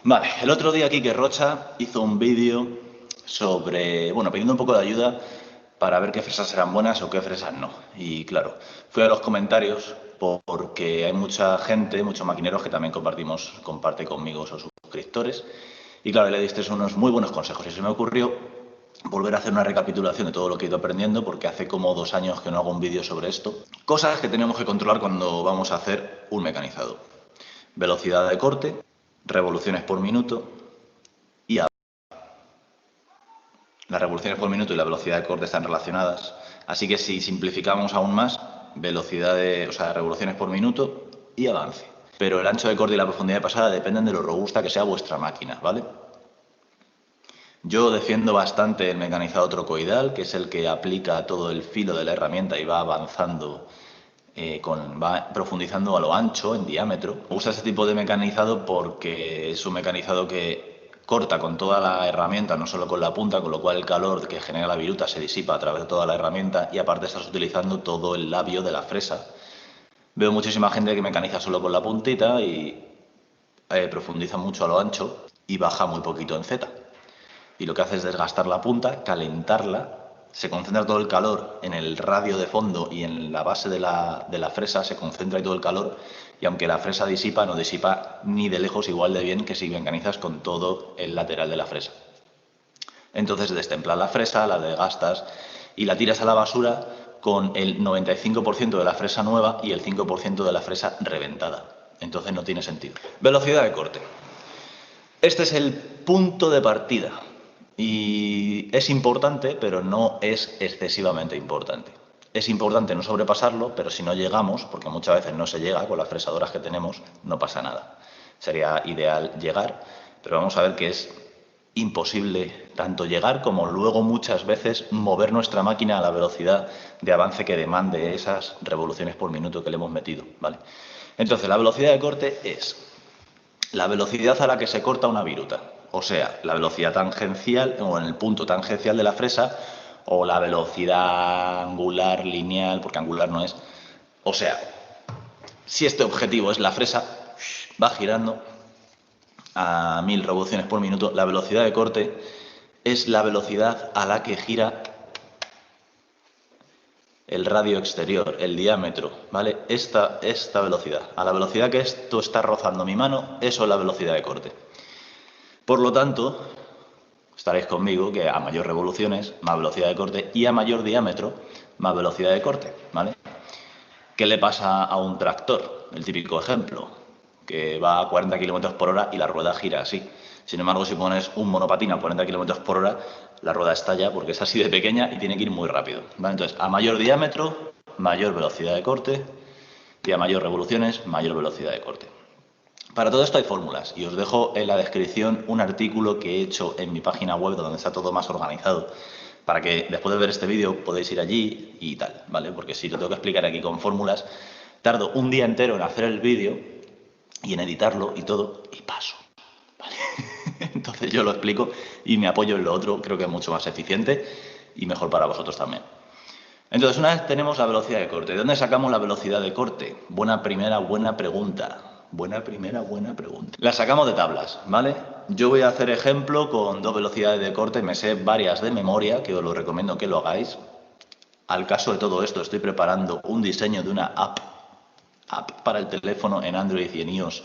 Vale, el otro día Quique Rocha hizo un vídeo sobre, bueno, pidiendo un poco de ayuda para ver qué fresas eran buenas o qué fresas no. Y claro, fui a los comentarios porque hay mucha gente, muchos maquineros que también comparte conmigo sus suscriptores. Y claro, le diste unos muy buenos consejos y se me ocurrió volver a hacer una recapitulación de todo lo que he ido aprendiendo porque hace como 2 años que no hago un vídeo sobre esto. Cosas que tenemos que controlar cuando vamos a hacer un mecanizado. Velocidad de corte, revoluciones por minuto y las revoluciones por minuto y la velocidad de corte están relacionadas. Así que si simplificamos aún más, revoluciones por minuto y avance. Pero el ancho de corte y la profundidad de pasada dependen de lo robusta que sea vuestra máquina, ¿vale? Yo defiendo bastante el mecanizado trocoidal, que es el que aplica todo el filo de la herramienta y va avanzando, va profundizando a lo ancho, en diámetro. Usa ese tipo de mecanizado porque es un mecanizado que corta con toda la herramienta, no solo con la punta, con lo cual el calor que genera la viruta se disipa a través de toda la herramienta y aparte estás utilizando todo el labio de la fresa. Veo muchísima gente que mecaniza solo con la puntita y profundiza mucho a lo ancho y baja muy poquito en Z. Y lo que hace es desgastar la punta, calentarla, se concentra todo el calor en el radio de fondo y en la base de la fresa, se concentra todo el calor y aunque la fresa disipa, no disipa ni de lejos igual de bien que si mecanizas con todo el lateral de la fresa. Entonces destemplas la fresa, la desgastas y la tiras a la basura con el 95% de la fresa nueva y el 5% de la fresa reventada. Entonces no tiene sentido. Velocidad de corte. Este es el punto de partida y es importante, pero no es excesivamente importante. Es importante no sobrepasarlo, pero si no llegamos, porque muchas veces no se llega con las fresadoras que tenemos, no pasa nada. Sería ideal llegar, pero vamos a ver que es imposible tanto llegar como luego muchas veces mover nuestra máquina a la velocidad de avance que demande esas revoluciones por minuto que le hemos metido, ¿vale? Entonces, la velocidad de corte es la velocidad a la que se corta una viruta, o sea, la velocidad tangencial o en el punto tangencial de la fresa o la velocidad angular, lineal, porque angular no es. O sea, si este objetivo es la fresa, va girando a 1000 revoluciones por minuto, la velocidad de corte es la velocidad a la que gira el radio exterior, el diámetro, ¿vale? Esta velocidad. A la velocidad que esto está rozando mi mano, eso es la velocidad de corte. Por lo tanto, estaréis conmigo que a mayor revoluciones, más velocidad de corte y a mayor diámetro, más velocidad de corte, ¿vale? ¿Qué le pasa a un tractor? El típico ejemplo, que va a 40 km por hora y la rueda gira así. Sin embargo, si pones un monopatín a 40 km por hora, la rueda estalla porque es así de pequeña y tiene que ir muy rápido, ¿vale? Entonces, a mayor diámetro, mayor velocidad de corte y a mayor revoluciones, mayor velocidad de corte. Para todo esto hay fórmulas y os dejo en la descripción un artículo que he hecho en mi página web donde está todo más organizado para que después de ver este vídeo podéis ir allí y tal, ¿vale? Porque si lo tengo que explicar aquí con fórmulas, tardo un día entero en hacer el vídeo y en editarlo y todo y paso, ¿vale? Entonces yo lo explico y me apoyo en lo otro, creo que es mucho más eficiente y mejor para vosotros también. Entonces, una vez tenemos la velocidad de corte, ¿de dónde sacamos la velocidad de corte? Buena pregunta. Buena pregunta. La sacamos de tablas, ¿vale? Yo voy a hacer ejemplo con 2 velocidades de corte, me sé varias de memoria, que os lo recomiendo que lo hagáis. Al caso de todo esto, estoy preparando un diseño de una app para el teléfono en Android y en iOS,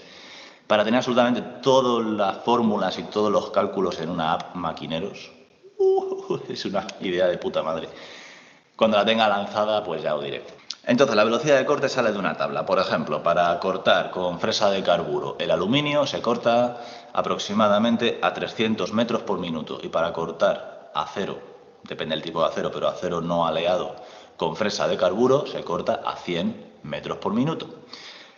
para tener absolutamente todas las fórmulas y todos los cálculos en una app maquineros. Es una idea de puta madre. Cuando la tenga lanzada, pues ya os diré. Entonces, la velocidad de corte sale de una tabla. Por ejemplo, para cortar con fresa de carburo el aluminio se corta aproximadamente a 300 metros por minuto. Y para cortar acero, depende del tipo de acero, pero acero no aleado con fresa de carburo se corta a 100 metros por minuto.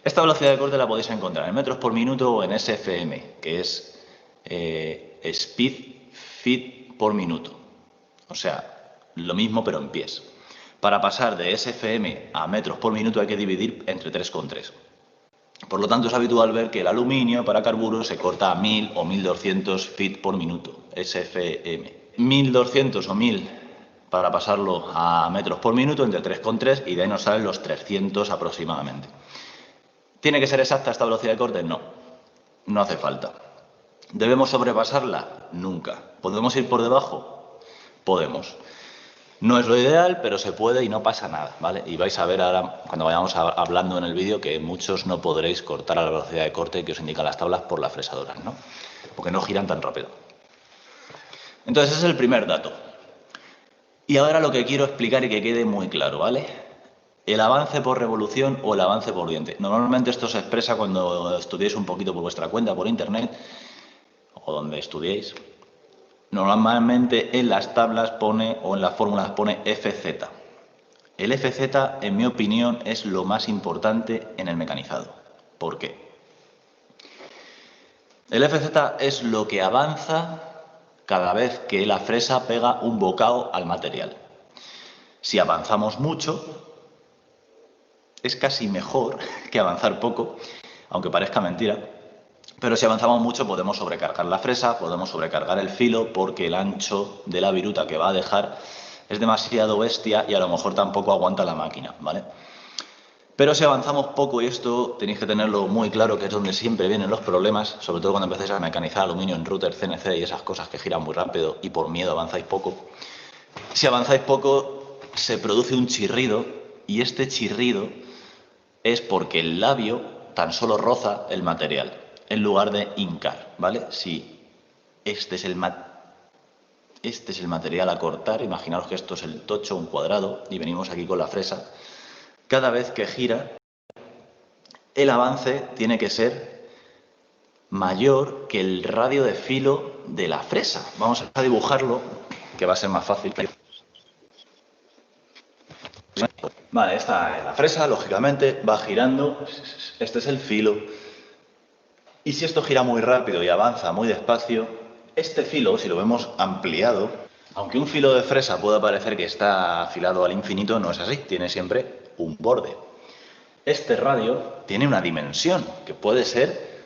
Esta velocidad de corte la podéis encontrar en metros por minuto o en SFM, que es Speed Feet por minuto. O sea, lo mismo pero en pies. Para pasar de SFM a metros por minuto hay que dividir entre 3,3. Por lo tanto, es habitual ver que el aluminio para carburo se corta a 1000 o 1200 feet por minuto, SFM. 1200 o 1000 para pasarlo a metros por minuto entre 3,3 y de ahí nos salen los 300 aproximadamente. ¿Tiene que ser exacta esta velocidad de corte? No, no hace falta. ¿Debemos sobrepasarla? Nunca. ¿Podemos ir por debajo? Podemos. No es lo ideal, pero se puede y no pasa nada, ¿vale? Y vais a ver ahora, cuando vayamos hablando en el vídeo, que muchos no podréis cortar a la velocidad de corte que os indican las tablas por las fresadoras, ¿no? Porque no giran tan rápido. Entonces, ese es el primer dato. Y ahora lo que quiero explicar y que quede muy claro, ¿vale? El avance por revolución o el avance por diente. Normalmente esto se expresa cuando estudiéis un poquito por vuestra cuenta, por internet, o donde estudiéis. Normalmente en las tablas pone, o en las fórmulas pone FZ. El FZ, en mi opinión, es lo más importante en el mecanizado. ¿Por qué? El FZ es lo que avanza cada vez que la fresa pega un bocado al material. Si avanzamos mucho, es casi mejor que avanzar poco, aunque parezca mentira. Pero si avanzamos mucho podemos sobrecargar la fresa, podemos sobrecargar el filo, porque el ancho de la viruta que va a dejar es demasiado bestia y a lo mejor tampoco aguanta la máquina, ¿vale? Pero si avanzamos poco, y esto tenéis que tenerlo muy claro, que es donde siempre vienen los problemas, sobre todo cuando empecéis a mecanizar aluminio en router, CNC y esas cosas que giran muy rápido y por miedo avanzáis poco. Si avanzáis poco, se produce un chirrido, y este chirrido es porque el labio tan solo roza el material, en lugar de hincar, ¿vale? Si este es el material a cortar, imaginaos que esto es el tocho, un cuadrado, y venimos aquí con la fresa. Cada vez que gira, el avance tiene que ser mayor que el radio de filo de la fresa. Vamos a dibujarlo, que va a ser más fácil. Vale, esta es la fresa, lógicamente, va girando. Este es el filo. Y si esto gira muy rápido y avanza muy despacio, este filo, si lo vemos ampliado, aunque un filo de fresa pueda parecer que está afilado al infinito, no es así, tiene siempre un borde. Este radio tiene una dimensión que puede ser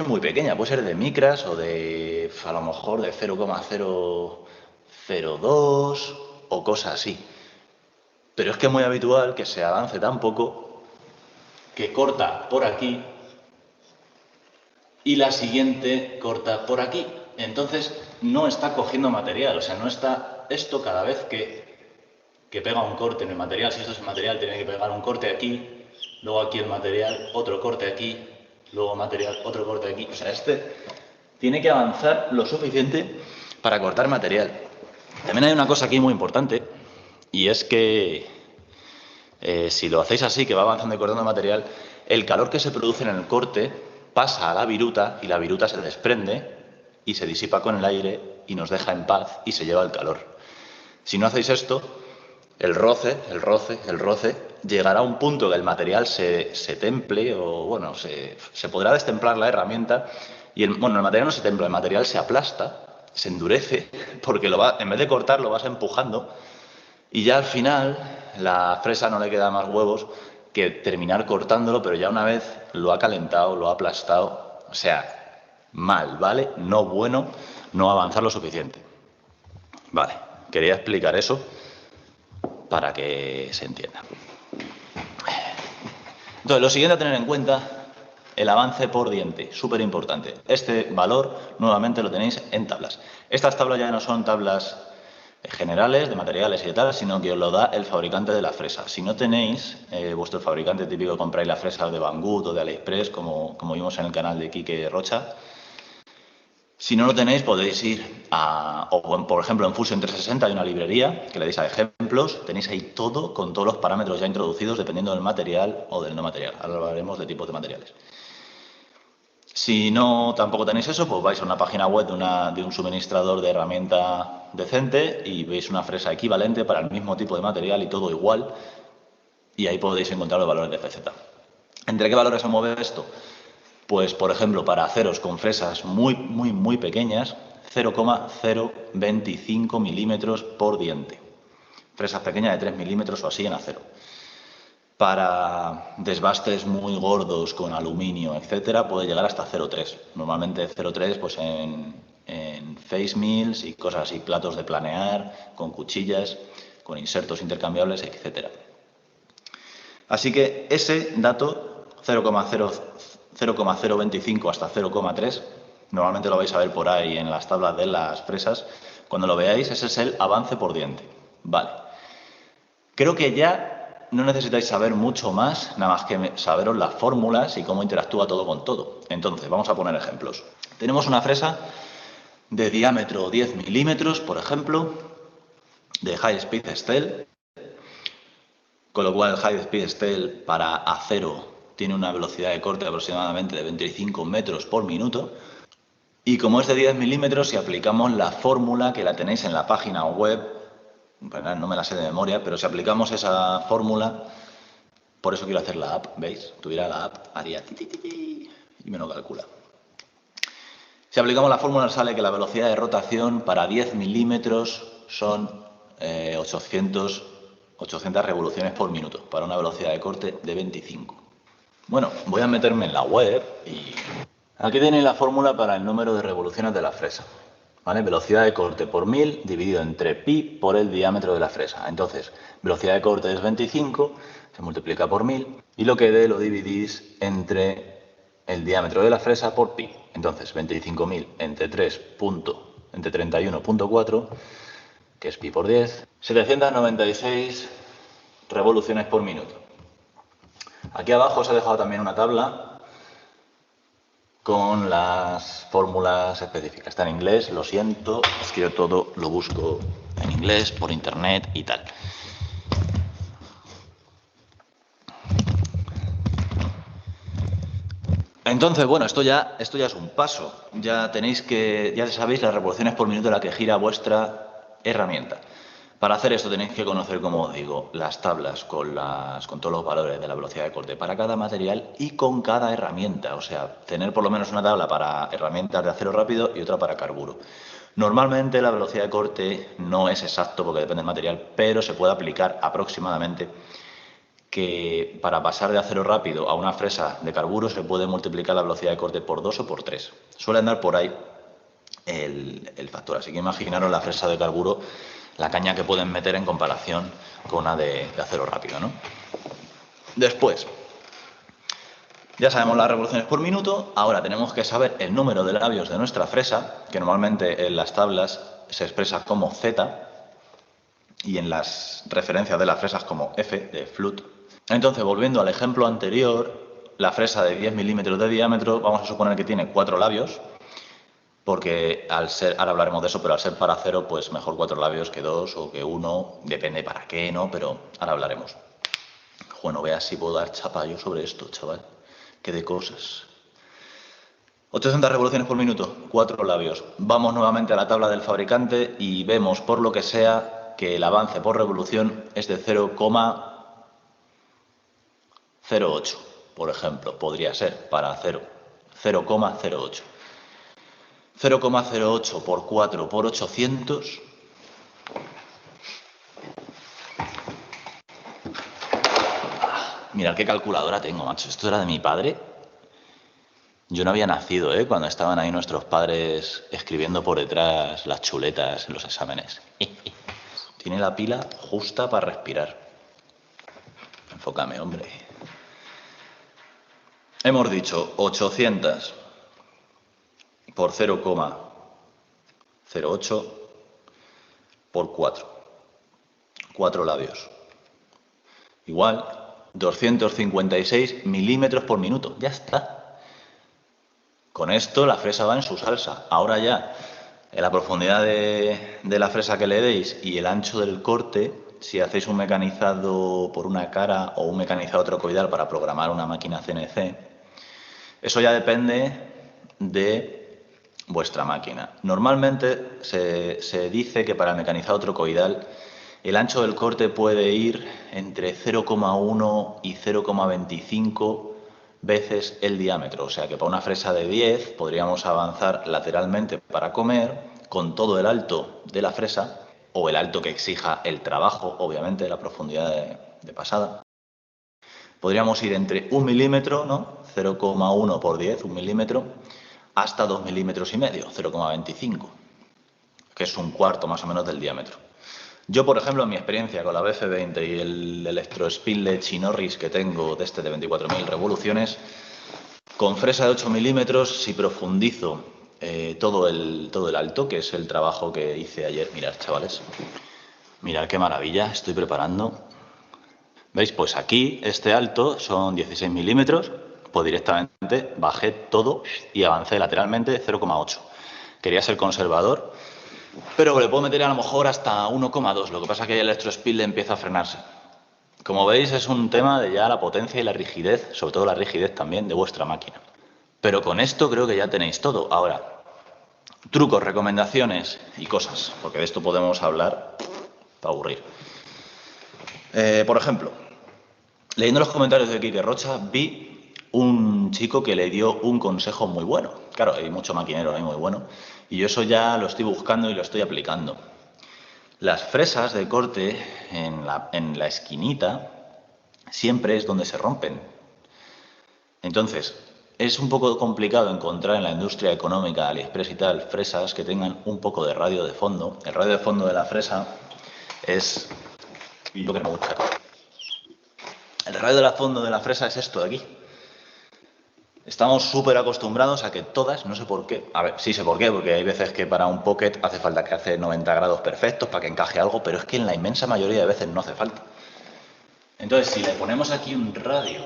muy pequeña, puede ser de micras o de, a lo mejor, de 0,002 o cosas así. Pero es que es muy habitual que se avance tan poco que corta por aquí y la siguiente corta por aquí. Entonces no está cogiendo material, o sea, no está esto cada vez que pega un corte en el material. Si esto es el material, tiene que pegar un corte aquí, luego aquí el material, otro corte aquí, luego material, otro corte aquí. O sea, este tiene que avanzar lo suficiente para cortar material. También hay una cosa aquí muy importante, y es que si lo hacéis así, que va avanzando y cortando material, el calor que se produce en el corte pasa a la viruta y la viruta se desprende y se disipa con el aire y nos deja en paz y se lleva el calor. Si no hacéis esto, el roce, llegará a un punto que el material se temple o, bueno, se podrá destemplar la herramienta y el material no se templa, el material se aplasta, se endurece, porque en vez de cortar lo vas empujando y ya al final la fresa no le queda más huevos que terminar cortándolo, pero ya una vez lo ha calentado, lo ha aplastado, o sea, mal, ¿vale? No bueno, no avanzar lo suficiente. Vale, quería explicar eso para que se entienda. Entonces, lo siguiente a tener en cuenta, el avance por diente, súper importante. Este valor, nuevamente, lo tenéis en tablas. Estas tablas ya no son tablas generales de materiales y tal, sino que os lo da el fabricante de la fresa. Si no tenéis vuestro fabricante típico, compráis la fresa de Banggood o de AliExpress, como vimos en el canal de Quique Rocha. Si no lo tenéis, podéis ir por ejemplo, en Fusion 360 hay una librería que le deis a ejemplos, tenéis ahí todo con todos los parámetros ya introducidos dependiendo del material o del no material. Ahora hablaremos de tipos de materiales. Si no tampoco tenéis eso, pues vais a una página web de un suministrador de herramienta decente y veis una fresa equivalente para el mismo tipo de material y todo igual, y ahí podéis encontrar los valores de FZ. ¿Entre qué valores se mueve esto? Pues, por ejemplo, para aceros con fresas muy pequeñas, 0,025 milímetros por diente. Fresas pequeñas de 3 milímetros o así en acero. Para desbastes muy gordos con aluminio, etcétera, puede llegar hasta 0,3. Normalmente 0,3 pues en face mills y cosas así, platos de planear, con cuchillas, con insertos intercambiables, etcétera. Así que ese dato, 0,025 hasta 0,3, Normalmente lo vais a ver por ahí en las tablas de las fresas. Cuando lo veáis, ese es el avance por diente. Vale. Creo que ya no necesitáis saber mucho más, nada más que saberos las fórmulas y cómo interactúa todo con todo. Entonces, vamos a poner ejemplos. Tenemos una fresa de diámetro 10 milímetros, por ejemplo, de High Speed Steel, con lo cual el High Speed Steel para acero tiene una velocidad de corte aproximadamente de 25 metros por minuto. Y como es de 10 milímetros, si aplicamos la fórmula que la tenéis en la página web, bueno, no me la sé de memoria, pero si aplicamos esa fórmula, por eso quiero hacer la app, ¿veis? Tuviera la app, haría ti, ti, ti, ti, y me lo calcula. Si aplicamos la fórmula sale que la velocidad de rotación para 10 milímetros son 800 revoluciones por minuto, para una velocidad de corte de 25. Bueno, voy a meterme en la web y aquí tenéis la fórmula para el número de revoluciones de la fresa. ¿Vale? Velocidad de corte por 1000 dividido entre pi por el diámetro de la fresa. Entonces, velocidad de corte es 25, se multiplica por 1000 y lo que dé lo dividís entre el diámetro de la fresa por pi. Entonces, 25.000 entre 31.4, que es pi por 10, 796 revoluciones por minuto. Aquí abajo os he dejado también una tabla con las fórmulas específicas. Está en inglés, lo siento, es que yo todo lo busco en inglés, por internet y tal. Entonces, bueno, esto ya es un paso. Ya sabéis las revoluciones por minuto en la que gira vuestra herramienta. Para hacer esto tenéis que conocer, como os digo, las tablas con todos los valores de la velocidad de corte para cada material y con cada herramienta. O sea, tener por lo menos una tabla para herramientas de acero rápido y otra para carburo. Normalmente la velocidad de corte no es exacto porque depende del material, pero se puede aplicar aproximadamente que para pasar de acero rápido a una fresa de carburo se puede multiplicar la velocidad de corte por 2 o por 3. Suele andar por ahí el factor. Así que imaginaros la fresa de carburo, la caña que pueden meter en comparación con una de acero rápido, ¿no? Después, ya sabemos las revoluciones por minuto, ahora tenemos que saber el número de labios de nuestra fresa, que normalmente en las tablas se expresa como Z y en las referencias de las fresas como F, de flut. Entonces, volviendo al ejemplo anterior, la fresa de 10 milímetros de diámetro, vamos a suponer que tiene 4 labios, porque ahora hablaremos de eso, pero al ser para acero, pues mejor 4 labios que 2 o que 1, depende para qué, ¿no? Pero ahora hablaremos. Bueno, veas si puedo dar chapa yo sobre esto, chaval. Qué de cosas. 800 revoluciones por minuto, 4 labios. Vamos nuevamente a la tabla del fabricante y vemos, por lo que sea, que el avance por revolución es de 0,08, por ejemplo, podría ser para acero. 0,08. 0,08 por 4 por 800. Mirad qué calculadora tengo, macho. Esto era de mi padre. Yo no había nacido, cuando estaban ahí nuestros padres escribiendo por detrás las chuletas en los exámenes. Tiene la pila justa para respirar. Enfócame, hombre. Hemos dicho 800 por 0,08 por 4. 4 labios. Igual, 256 milímetros por minuto. Ya está. Con esto la fresa va en su salsa. Ahora ya, en la profundidad de la fresa que le deis y el ancho del corte, si hacéis un mecanizado por una cara o un mecanizado trocoidal para programar una máquina CNC, eso ya depende de vuestra máquina. Normalmente se dice que para el mecanizado trocoidal el ancho del corte puede ir entre 0,1 y 0,25 veces el diámetro. O sea que para una fresa de 10 podríamos avanzar lateralmente para comer con todo el alto de la fresa o el alto que exija el trabajo, obviamente, de la profundidad de pasada. Podríamos ir entre 1 milímetro, ¿no? 0,1 por 10, 1 milímetro, hasta 2 milímetros y medio, 0,25, que es un cuarto más o menos del diámetro. Yo, por ejemplo, en mi experiencia con la BF20 y el Electro Spinlet Chinorris que tengo de 24.000 revoluciones, con fresa de 8 milímetros, si profundizo todo el alto, que es el trabajo que hice ayer. Mirad, chavales, mirad qué maravilla, estoy preparando. ¿Veis? Pues aquí este alto son 16 milímetros, pues directamente bajé todo y avancé lateralmente 0,8. Quería ser conservador, pero le puedo meter a lo mejor hasta 1,2, lo que pasa es que el electrospin le empieza a frenarse. Como veis, es un tema de ya la potencia y la rigidez, sobre todo la rigidez también de vuestra máquina. Pero con esto creo que ya tenéis todo. Ahora, trucos, recomendaciones y cosas, porque de esto podemos hablar para aburrir. Por ejemplo, leyendo los comentarios de Quique Rocha, vi un chico que le dio un consejo muy bueno. Claro, hay mucho maquinero ahí muy bueno. Y yo eso ya lo estoy buscando y lo estoy aplicando. Las fresas de corte en la esquinita siempre es donde se rompen. Entonces, es un poco complicado encontrar en la industria económica, AliExpress y tal, fresas que tengan un poco de radio de fondo. El radio de fondo de la fresa es lo que me gusta. El radio de fondo de la fresa es esto de aquí. Estamos súper acostumbrados a que todas, no sé por qué, a ver, sí sé por qué, porque hay veces que para un pocket hace falta que hace 90 grados perfectos para que encaje algo, pero es que en la inmensa mayoría de veces no hace falta. Entonces, si le ponemos aquí un radio,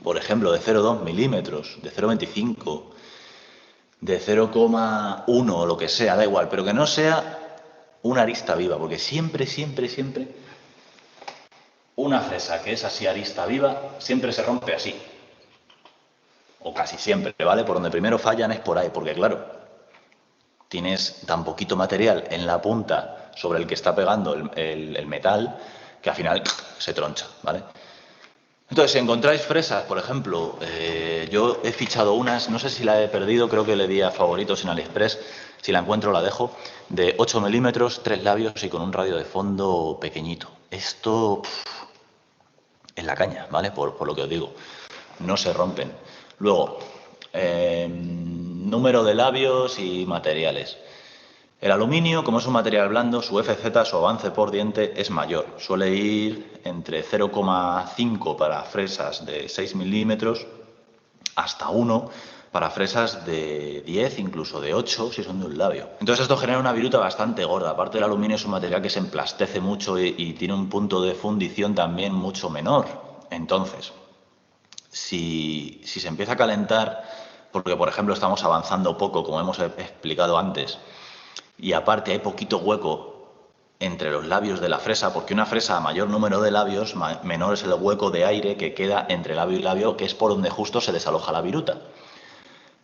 por ejemplo, de 0,2 milímetros, de 0,25, de 0,1 o lo que sea, da igual, pero que no sea una arista viva, porque siempre, siempre, siempre una fresa que es así arista viva, siempre se rompe así. O casi siempre, ¿vale? Por donde primero fallan es por ahí, porque claro, tienes tan poquito material en la punta sobre el que está pegando el metal que al final se troncha, ¿vale? Entonces, si encontráis fresas, por ejemplo, yo he fichado unas, no sé si la he perdido, creo que le di a favoritos en AliExpress, si la encuentro la dejo, de 8 milímetros, 3 labios y con un radio de fondo pequeñito. Esto es la caña, ¿vale? Por lo que os digo, no se rompen. Luego, número de labios y materiales. El aluminio, como es un material blando, su FZ, su avance por diente, es mayor. Suele ir entre 0,5 para fresas de 6 milímetros hasta 1 para fresas de 10, incluso de 8, si son de un labio. Entonces esto genera una viruta bastante gorda. Aparte, el aluminio es un material que se emplastece mucho y tiene un punto de fundición también mucho menor. Entonces, si se empieza a calentar, porque por ejemplo estamos avanzando poco, como hemos explicado antes, y aparte hay poquito hueco entre los labios de la fresa, porque una fresa a mayor número de labios, menor es el hueco de aire que queda entre labio y labio, que es por donde justo se desaloja la viruta.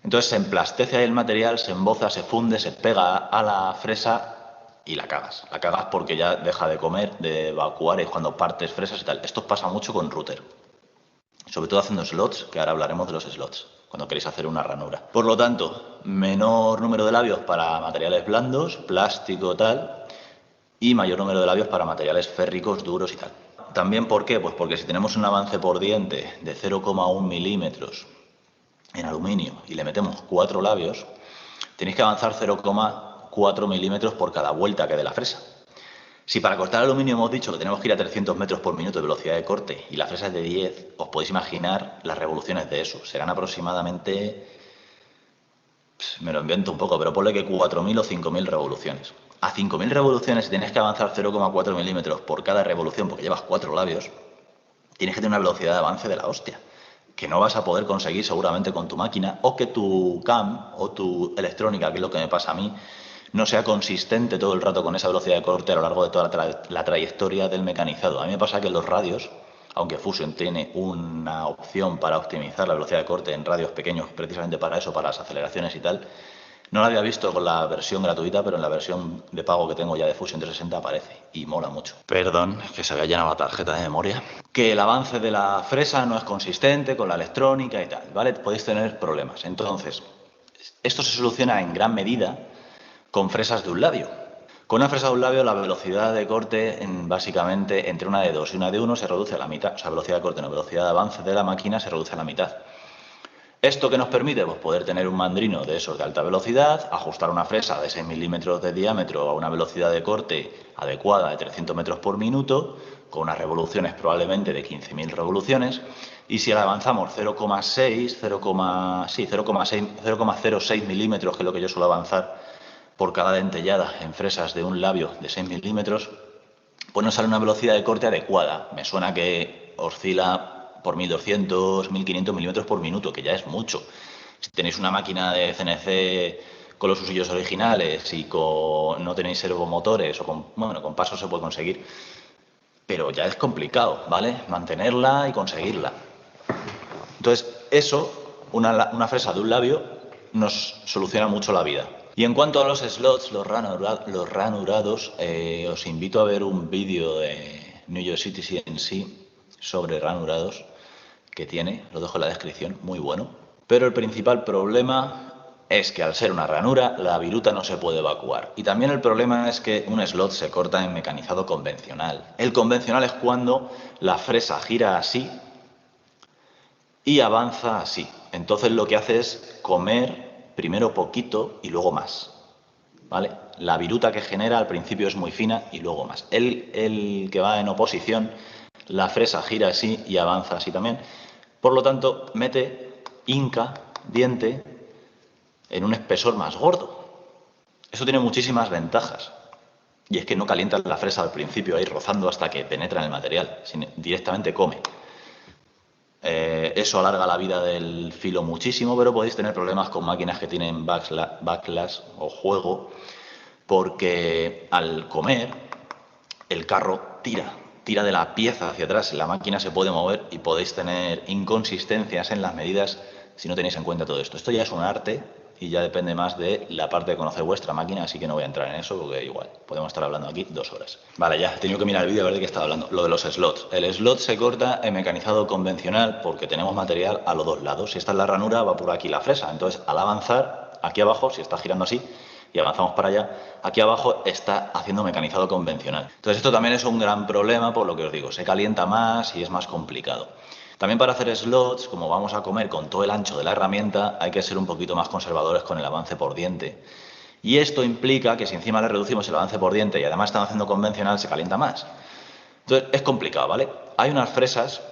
Entonces se emplastece ahí el material, se emboza, se funde, se pega a la fresa y la cagas. La cagas porque ya deja de comer, de evacuar, y cuando partes fresas y tal. Esto pasa mucho con router, sobre todo haciendo slots, que ahora hablaremos de los slots, cuando queréis hacer una ranura. Por lo tanto, menor número de labios para materiales blandos, plástico, tal, y mayor número de labios para materiales férricos, duros y tal. También, ¿por qué? Pues porque si tenemos un avance por diente de 0,1 milímetros en aluminio y le metemos 4 labios, tenéis que avanzar 0,4 milímetros por cada vuelta que dé la fresa. Si para cortar aluminio hemos dicho que tenemos que ir a 300 metros por minuto de velocidad de corte y la fresa es de 10, os podéis imaginar las revoluciones de eso. Serán aproximadamente, me lo invento un poco, pero ponle que 4.000 o 5.000 revoluciones. A 5.000 revoluciones, si tienes que avanzar 0,4 milímetros por cada revolución porque llevas 4 labios, tienes que tener una velocidad de avance de la hostia, que no vas a poder conseguir seguramente con tu máquina, o que tu CAM o tu electrónica, que es lo que me pasa a mí, no sea consistente todo el rato con esa velocidad de corte a lo largo de toda la trayectoria del mecanizado. A mí me pasa que los radios, aunque Fusion tiene una opción para optimizar la velocidad de corte en radios pequeños, precisamente para eso, para las aceleraciones y tal, no la había visto con la versión gratuita, pero en la versión de pago que tengo ya de Fusion 360 aparece y mola mucho. Perdón, que se había llenado la tarjeta de memoria. Que el avance de la fresa no es consistente con la electrónica y tal, ¿vale? Podéis tener problemas. Entonces, esto se soluciona en gran medida con fresas de un labio. Con una fresa de un labio la velocidad de corte básicamente entre una de 2 y una de 1 se reduce a la mitad. O sea, velocidad de corte, no, velocidad de avance de la máquina se reduce a la mitad. ¿Esto qué nos permite? Pues poder tener un mandrino de esos de alta velocidad, ajustar una fresa de 6 milímetros de diámetro a una velocidad de corte adecuada de 300 metros por minuto, con unas revoluciones probablemente de 15.000 revoluciones, y si la avanzamos 0,06 milímetros, que es lo que yo suelo avanzar por cada dentellada en fresas de un labio de 6 milímetros, pues nos sale una velocidad de corte adecuada. Me suena que oscila por 1.200, 1.500 milímetros por minuto, que ya es mucho. Si tenéis una máquina de CNC con los usillos originales y no tenéis servomotores o con pasos se puede conseguir, pero ya es complicado, ¿vale? Mantenerla y conseguirla. Entonces, eso, una fresa de un labio, nos soluciona mucho la vida. Y en cuanto a los slots, los ranurados, os invito a ver un vídeo de New York City CNC sobre ranurados que tiene, lo dejo en la descripción, muy bueno. Pero el principal problema es que al ser una ranura, la viruta no se puede evacuar. Y también el problema es que un slot se corta en mecanizado convencional. El convencional es cuando la fresa gira así y avanza así. Entonces lo que hace es comer primero poquito y luego más, ¿vale? La viruta que genera al principio es muy fina y luego más. El que va en oposición, la fresa gira así y avanza así también. Por lo tanto, hinca, diente, en un espesor más gordo. Eso tiene muchísimas ventajas. Y es que no calienta la fresa al principio, ahí rozando hasta que penetra en el material, directamente come. Eso alarga la vida del filo muchísimo, pero podéis tener problemas con máquinas que tienen backlash o juego, porque al comer el carro tira de la pieza hacia atrás, la máquina se puede mover y podéis tener inconsistencias en las medidas si no tenéis en cuenta todo esto. Esto ya es un arte y ya depende más de la parte de conocer vuestra máquina, así que no voy a entrar en eso porque igual podemos estar hablando aquí 2 horas. Vale, ya he tenido que mirar el vídeo a ver de qué estaba hablando. Lo de los slots. El slot se corta en mecanizado convencional porque tenemos material a los dos lados. Si esta es la ranura, va por aquí la fresa. Entonces, al avanzar, aquí abajo, si está girando así, y avanzamos para allá, aquí abajo está haciendo mecanizado convencional. Entonces esto también es un gran problema, por lo que os digo, se calienta más y es más complicado. También para hacer slots, como vamos a comer con todo el ancho de la herramienta, hay que ser un poquito más conservadores con el avance por diente. Y esto implica que si encima le reducimos el avance por diente y además estamos haciendo convencional, se calienta más. Entonces es complicado, ¿vale? Hay unas fresas,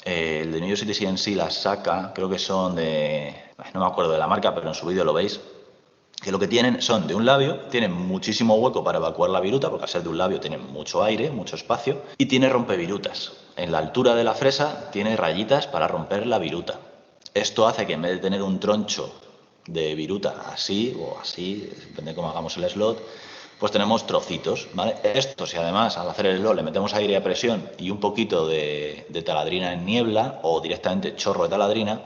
el de New York City CNC las saca, creo que son no me acuerdo de la marca, pero en su vídeo lo veis, que lo que tienen son de un labio, tienen muchísimo hueco para evacuar la viruta, porque al ser de un labio tienen mucho aire, mucho espacio, y tiene rompevirutas. En la altura de la fresa tiene rayitas para romper la viruta. Esto hace que en vez de tener un troncho de viruta así o así, depende de cómo hagamos el slot, pues tenemos trocitos, ¿vale? Esto, si además al hacer el slot le metemos aire a presión y un poquito de taladrina en niebla o directamente chorro de taladrina,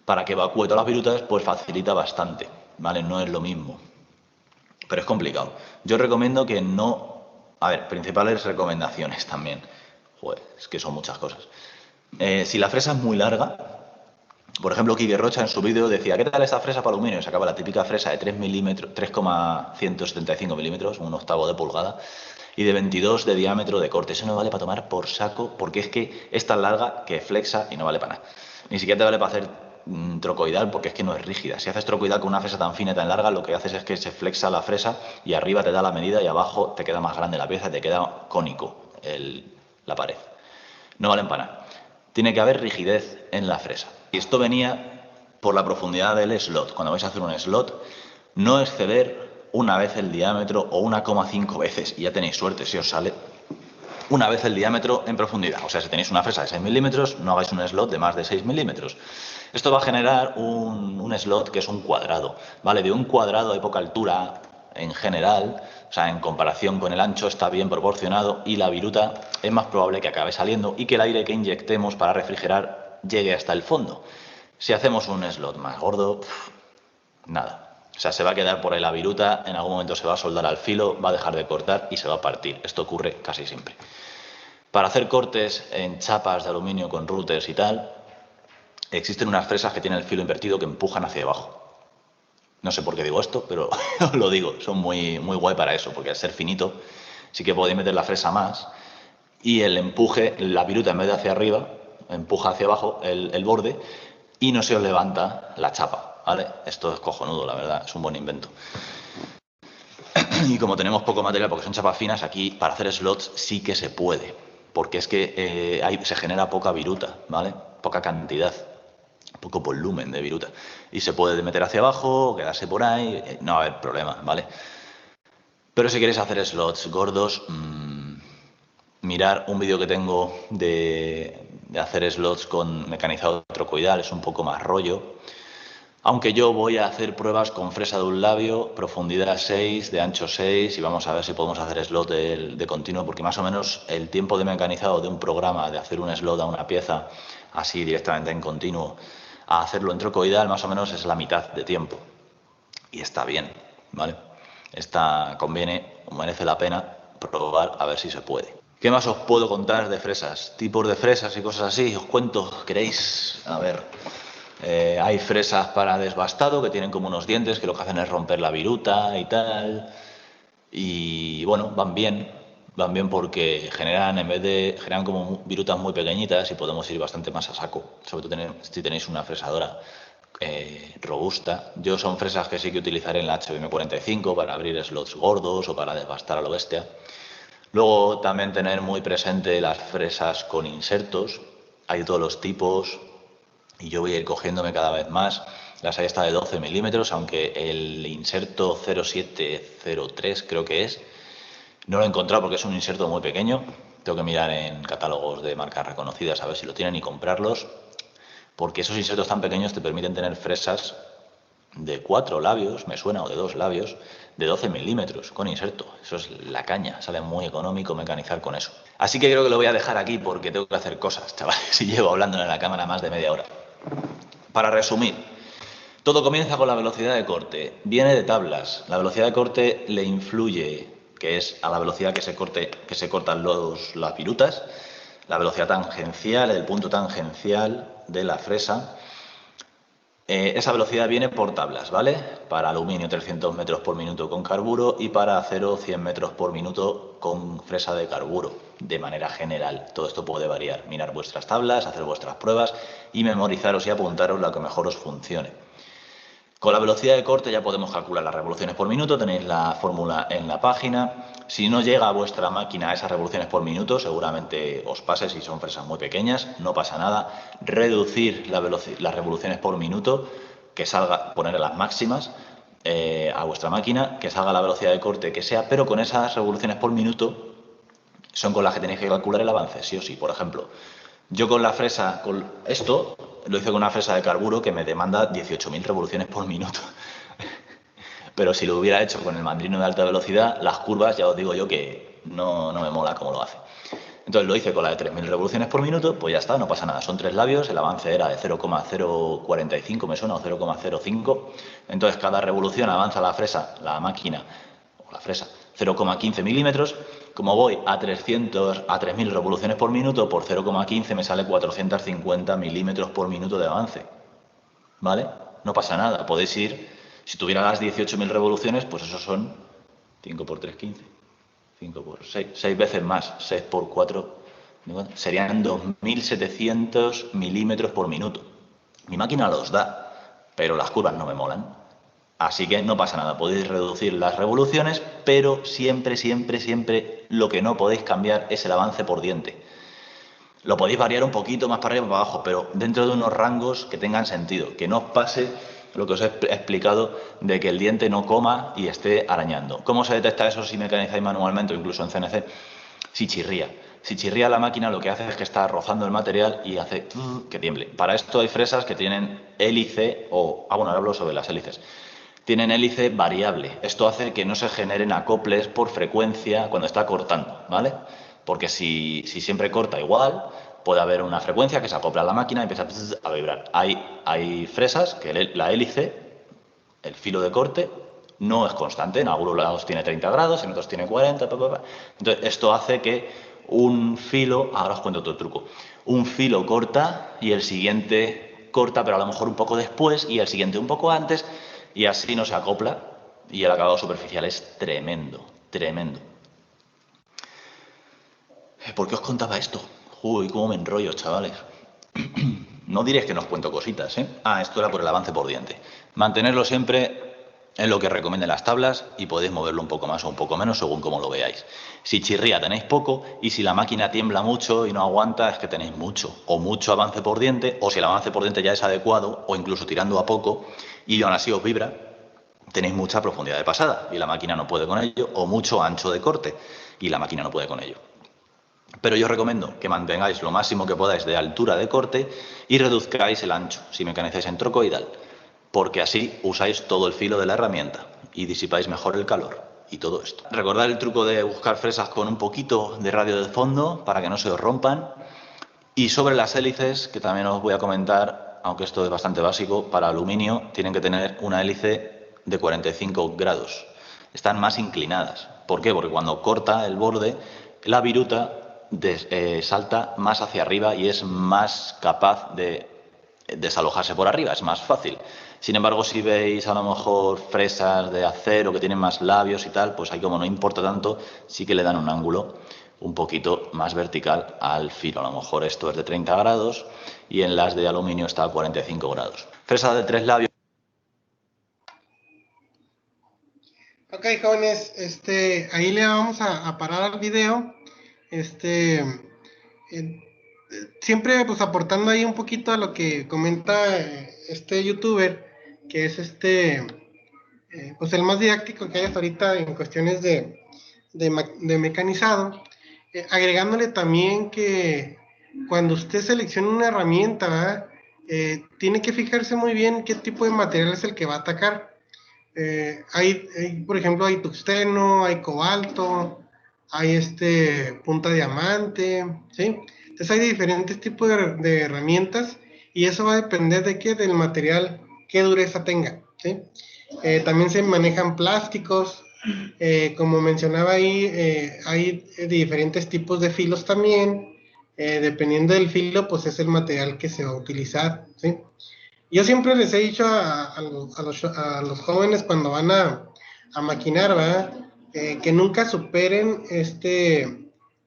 para que evacúe todas las virutas, pues facilita bastante, ¿vale? No es lo mismo, pero es complicado. Yo recomiendo que no... A ver, principales recomendaciones también. Joder, es que son muchas cosas. Si la fresa es muy larga, por ejemplo, Quique Rocha en su vídeo decía, ¿qué tal esta fresa para aluminio? Y sacaba la típica fresa de 3 milímetros, 3,175 milímetros, un octavo de pulgada, y de 22 de diámetro de corte. Eso no vale para tomar por saco, porque es que es tan larga que flexa y no vale para nada. Ni siquiera te vale para hacer trocoidal, porque es que no es rígida. Si haces trocoidal con una fresa tan fina y tan larga, lo que haces es que se flexa la fresa y arriba te da la medida y abajo te queda más grande la pieza, te queda cónico la pared. No valen para nada. Tiene que haber rigidez en la fresa. Y esto venía por la profundidad del slot. Cuando vais a hacer un slot, no exceder una vez el diámetro o 1,5 veces, y ya tenéis suerte si os sale, una vez el diámetro en profundidad. O sea, si tenéis una fresa de 6 milímetros, no hagáis un slot de más de 6 milímetros. Esto va a generar un slot que es un cuadrado, ¿vale? De un cuadrado de poca altura en general, o sea, en comparación con el ancho está bien proporcionado y la viruta es más probable que acabe saliendo y que el aire que inyectemos para refrigerar llegue hasta el fondo. Si hacemos un slot más gordo, nada. O sea, se va a quedar por ahí la viruta, en algún momento se va a soldar al filo, va a dejar de cortar y se va a partir. Esto ocurre casi siempre. Para hacer cortes en chapas de aluminio con routers y tal, existen unas fresas que tienen el filo invertido que empujan hacia abajo. No sé por qué digo esto, pero os lo digo, son muy, muy guay para eso, porque al ser finito sí que podéis meter la fresa más y el empuje, la viruta en vez de hacia arriba, empuja hacia abajo el borde y no se os levanta la chapa, ¿vale? Esto es cojonudo, la verdad, es un buen invento. Y como tenemos poco material porque son chapas finas, aquí para hacer slots sí que se puede. porque es que se genera poca viruta, ¿vale? Poca cantidad, poco volumen de viruta. Y se puede meter hacia abajo, quedarse por ahí, no va a haber problema, ¿vale? Pero si queréis hacer slots gordos, mirar un vídeo que tengo de hacer slots con mecanizado trocoidal, es un poco más rollo. Aunque yo voy a hacer pruebas con fresa de un labio, profundidad 6, de ancho 6, y vamos a ver si podemos hacer slot de continuo, porque más o menos el tiempo de mecanizado de un programa, de hacer un slot a una pieza así directamente en continuo, a hacerlo en trocoidal, más o menos es la mitad de tiempo. Y está bien, ¿vale? Merece la pena probar a ver si se puede. ¿Qué más os puedo contar de fresas? Tipos de fresas y cosas así, os cuento, ¿queréis? A ver, hay fresas para desbastado que tienen como unos dientes que lo que hacen es romper la viruta y tal. Y bueno, van bien porque generan como virutas muy pequeñitas y podemos ir bastante más a saco, sobre todo si tenéis una fresadora robusta. Yo son fresas que sí que utilizaré en la HBM45 para abrir slots gordos o para desbastar a lo bestia. Luego también tener muy presente las fresas con insertos. Hay de todos los tipos y yo voy a ir cogiéndome cada vez más. Las hay hasta de 12 milímetros, aunque el inserto 0703 creo que es. No lo he encontrado porque es un inserto muy pequeño. Tengo que mirar en catálogos de marcas reconocidas a ver si lo tienen y comprarlos. Porque esos insertos tan pequeños te permiten tener fresas de 4 labios, me suena, o de 2 labios, de 12 milímetros con inserto. Eso es la caña, sale muy económico mecanizar con eso. Así que creo que lo voy a dejar aquí porque tengo que hacer cosas, chavales, y llevo hablando en la cámara más de media hora. Para resumir, todo comienza con la velocidad de corte. Viene de tablas. La velocidad de corte le influye, que es a la velocidad que se cortan las virutas, la velocidad tangencial, el punto tangencial de la fresa. Esa velocidad viene por tablas, ¿vale? Para aluminio 300 metros por minuto con carburo y para acero 100 metros por minuto con fresa de carburo, de manera general. Todo esto puede variar. Mirar vuestras tablas, hacer vuestras pruebas y memorizaros y apuntaros lo que mejor os funcione. Con la velocidad de corte ya podemos calcular las revoluciones por minuto, tenéis la fórmula en la página. Si no llega a vuestra máquina a esas revoluciones por minuto, seguramente os pase si son fresas muy pequeñas, no pasa nada. Reducir las revoluciones por minuto, que salga, poner las máximas a vuestra máquina, que salga la velocidad de corte que sea, pero con esas revoluciones por minuto son con las que tenéis que calcular el avance, sí o sí. Por ejemplo, yo con la fresa, con esto, lo hice con una fresa de carburo que me demanda 18.000 revoluciones por minuto. Pero si lo hubiera hecho con el mandrino de alta velocidad, las curvas, ya os digo yo que no me mola cómo lo hace. Entonces lo hice con la de 3.000 revoluciones por minuto, pues ya está, no pasa nada. Son 3 labios, el avance era de 0,045, me suena, o 0,05. Entonces cada revolución avanza la máquina, o la fresa, 0,15 milímetros. Como voy a 3.000 revoluciones por minuto, por 0,15 me sale 450 milímetros por minuto de avance. ¿Vale? No pasa nada, podéis ir, si tuviera las 18.000 revoluciones, pues eso son 5 por 3, 15. 5 por 6, 6 veces más, 6 por 4, serían 2.700 milímetros por minuto. Mi máquina los da, pero las curvas no me molan. Así que no pasa nada, podéis reducir las revoluciones, pero siempre, siempre, siempre lo que no podéis cambiar es el avance por diente. Lo podéis variar un poquito más para arriba o para abajo, pero dentro de unos rangos que tengan sentido, que no os pase lo que os he explicado de que el diente no coma y esté arañando. ¿Cómo se detecta eso si mecanizáis manualmente o incluso en CNC? Si chirría. Si chirría la máquina, lo que hace es que está rozando el material y hace que tiemble. Para esto hay fresas que tienen hélice o... bueno, ahora hablo sobre las hélices. Tienen hélice variable. Esto hace que no se generen acoples por frecuencia cuando está cortando, ¿vale? Porque si siempre corta igual, puede haber una frecuencia que se acopla a la máquina y empieza a vibrar. Hay fresas que la hélice, el filo de corte, no es constante. En algunos lados tiene 30 grados, en otros tiene 40. Entonces, esto hace que un filo, ahora os cuento todo el truco, un filo corta y el siguiente corta, pero a lo mejor un poco después, y el siguiente un poco antes, y así no se acopla y el acabado superficial es tremendo, tremendo. ¿Por qué os contaba esto? Uy, cómo me enrollo, chavales. No diréis que no os cuento cositas, ¿eh? Esto era por el avance por diente. Mantenerlo siempre en lo que recomienden las tablas y podéis moverlo un poco más o un poco menos según como lo veáis. Si chirría tenéis poco y si la máquina tiembla mucho y no aguanta es que tenéis mucho o mucho avance por diente, o si el avance por diente ya es adecuado o incluso tirando a poco y aún así os vibra, tenéis mucha profundidad de pasada y la máquina no puede con ello, o mucho ancho de corte y la máquina no puede con ello. Pero yo os recomiendo que mantengáis lo máximo que podáis de altura de corte y reduzcáis el ancho si mecanizáis en trocoidal, porque así usáis todo el filo de la herramienta y disipáis mejor el calor y todo esto. Recordad el truco de buscar fresas con un poquito de radio de fondo para que no se os rompan. Y sobre las hélices, que también os voy a comentar, aunque esto es bastante básico, para aluminio tienen que tener una hélice de 45 grados. Están más inclinadas. ¿Por qué? Porque cuando corta el borde, la viruta salta más hacia arriba y es más capaz de desalojarse por arriba, es más fácil. Sin embargo, si veis a lo mejor fresas de acero que tienen más labios y tal, pues ahí como no importa tanto, sí que le dan un ángulo un poquito más vertical al filo. A lo mejor esto es de 30 grados y en las de aluminio está a 45 grados. Fresa de 3 labios. Ok, jóvenes, ahí le vamos a parar al video. Eh, Siempre pues aportando ahí un poquito a lo que comenta este youtuber, que es pues el más didáctico que hay hasta ahorita en cuestiones de mecanizado, agregándole también que cuando usted selecciona una herramienta, ¿verdad? Tiene que fijarse muy bien qué tipo de material es el que va a atacar. Por ejemplo, hay tungsteno, hay cobalto, hay punta diamante, ¿sí? Entonces hay diferentes tipos de herramientas y eso va a depender de qué, del material, qué dureza tenga, ¿sí? También se manejan plásticos, como mencionaba ahí, hay diferentes tipos de filos también, dependiendo del filo, pues es el material que se va a utilizar, ¿sí? Yo siempre les he dicho a los jóvenes cuando van a maquinar, ¿verdad? Que nunca superen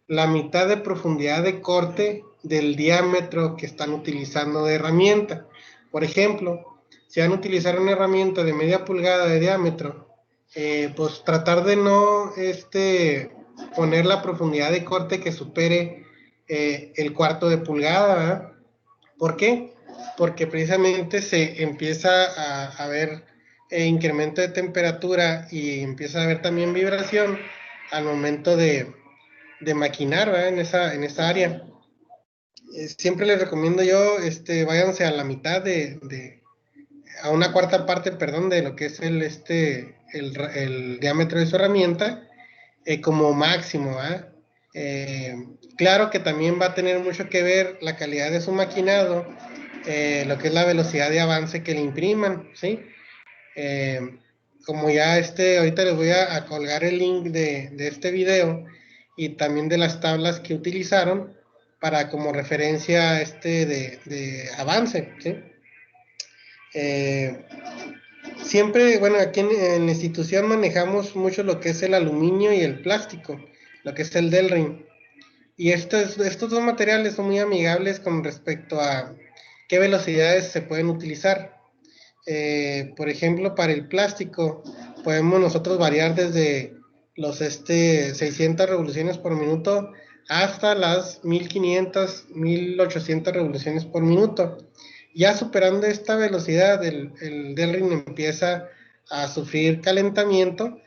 la mitad de profundidad de corte del diámetro que están utilizando de herramienta. Por ejemplo, si van a utilizar una herramienta de media pulgada de diámetro, pues tratar de no poner la profundidad de corte que supere el cuarto de pulgada, ¿verdad? ¿Por qué? Porque precisamente se empieza a ver incremento de temperatura y empieza a haber también vibración al momento de maquinar, ¿verdad? En esa área. Siempre les recomiendo yo, váyanse a la mitad a una cuarta parte, perdón, de lo que es el diámetro de su herramienta, como máximo, ¿verdad? Eh, claro que también va a tener mucho que ver la calidad de su maquinado, lo que es la velocidad de avance que le impriman, ¿sí? Eh, Como ya ahorita les voy a colgar el link de este video y también de las tablas que utilizaron para como referencia de avance, ¿sí? Eh, Siempre, bueno, aquí en la institución manejamos mucho lo que es el aluminio y el plástico, lo que es el Delrin. Y estos dos materiales son muy amigables con respecto a qué velocidades se pueden utilizar. Por ejemplo, para el plástico podemos nosotros variar desde los 600 revoluciones por minuto hasta las 1500, 1800 revoluciones por minuto. Ya superando esta velocidad, el Delrin empieza a sufrir calentamiento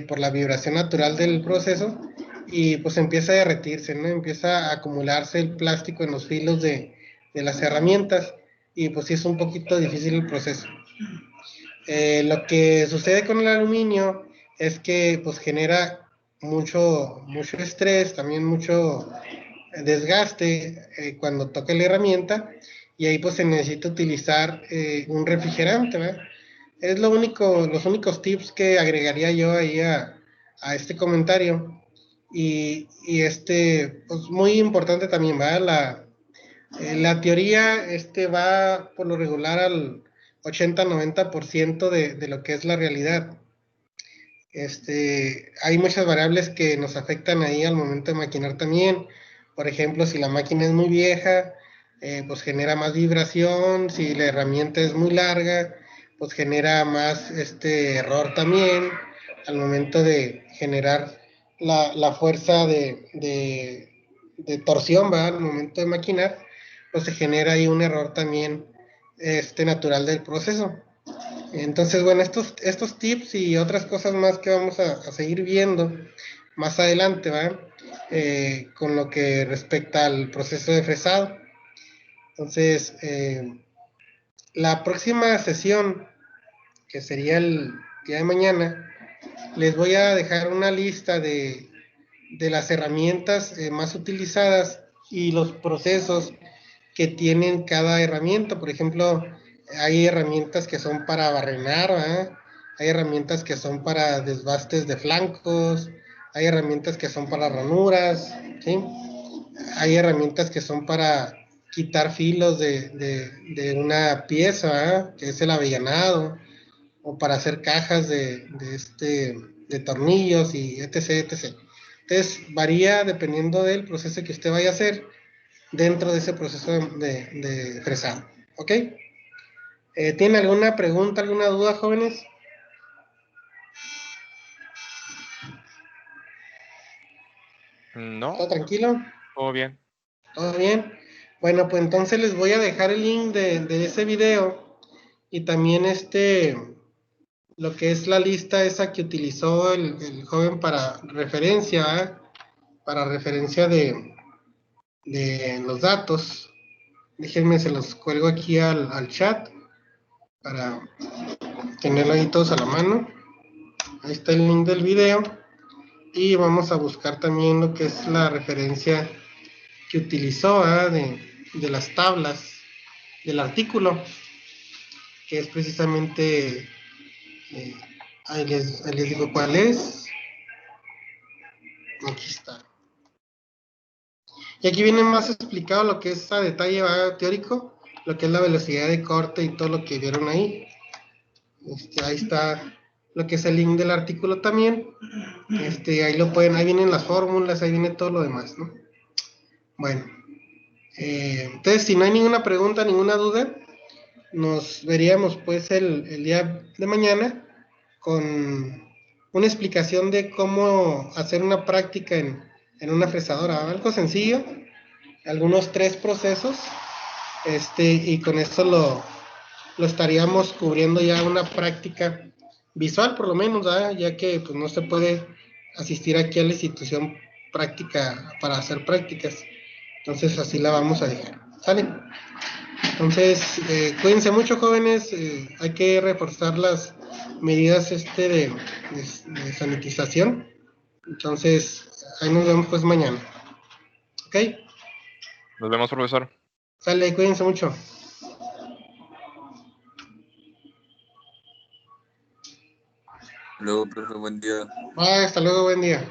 por la vibración natural del proceso y pues empieza a derretirse, ¿no? Empieza a acumularse el plástico en los filos de las herramientas y pues sí es un poquito difícil el proceso. Lo que sucede con el aluminio es que pues genera mucho estrés, también mucho desgaste cuando toca la herramienta y ahí pues se necesita utilizar un refrigerante, ¿verdad? Es los únicos tips que agregaría yo ahí a este comentario y pues muy importante también, ¿verdad? La teoría va por lo regular al 80-90% de lo que es la realidad. Hay muchas variables que nos afectan ahí al momento de maquinar también. Por ejemplo, si la máquina es muy vieja, pues genera más vibración. Si la herramienta es muy larga, pues genera más error también al momento de generar la fuerza de torsión, ¿verdad? Al momento de maquinar, pues se genera ahí un error también natural del proceso. Entonces, bueno, estos tips y otras cosas más que vamos a seguir viendo más adelante, ¿va? Con lo que respecta al proceso de fresado. Entonces, la próxima sesión, que sería el día de mañana, les voy a dejar una lista de las herramientas más utilizadas y los procesos que tienen cada herramienta. Por ejemplo, hay herramientas que son para barrenar, ¿verdad? Hay herramientas que son para desbastes de flancos, hay herramientas que son para ranuras, ¿sí? Hay herramientas que son para quitar filos de una pieza, ¿verdad? Que es el avellanado, o para hacer cajas de tornillos y etc, etc. Entonces, varía dependiendo del proceso que usted vaya a hacer dentro de ese proceso de fresado. ¿Ok? ¿Tiene alguna pregunta, alguna duda, jóvenes? No, ¿Todo tranquilo? todo bien. ¿Todo bien? Bueno, pues entonces les voy a dejar el link de ese video y también lo que es la lista esa que utilizó el joven para referencia, ¿eh? Para referencia de los datos. Déjenme, se los cuelgo aquí al chat para tenerlo ahí todos a la mano. Ahí está el link del video. Y vamos a buscar también lo que es la referencia que utilizó de las tablas del artículo, que es precisamente, eh, ahí les digo cuál es. Aquí está. Y aquí viene más explicado lo que es a detalle teórico, lo que es la velocidad de corte y todo lo que vieron ahí. Ahí está lo que es el link del artículo también. Ahí lo pueden, ahí vienen las fórmulas, ahí viene todo lo demás, ¿no? Bueno, entonces si no hay ninguna pregunta, ninguna duda, nos veríamos pues el día de mañana con una explicación de cómo hacer una práctica en una fresadora, algo sencillo, algunos 3 procesos, y con eso lo estaríamos cubriendo ya una práctica visual por lo menos, ¿verdad? Ya que pues no se puede asistir aquí a la institución práctica para hacer prácticas, entonces así la vamos a dejar, ¿sale? Entonces, cuídense mucho, jóvenes, hay que reforzar las medidas de sanitización, entonces ahí nos vemos pues mañana, ¿ok? Nos vemos, profesor. Sale, cuídense mucho. Luego, profe, buen día. Bye, hasta luego, buen día.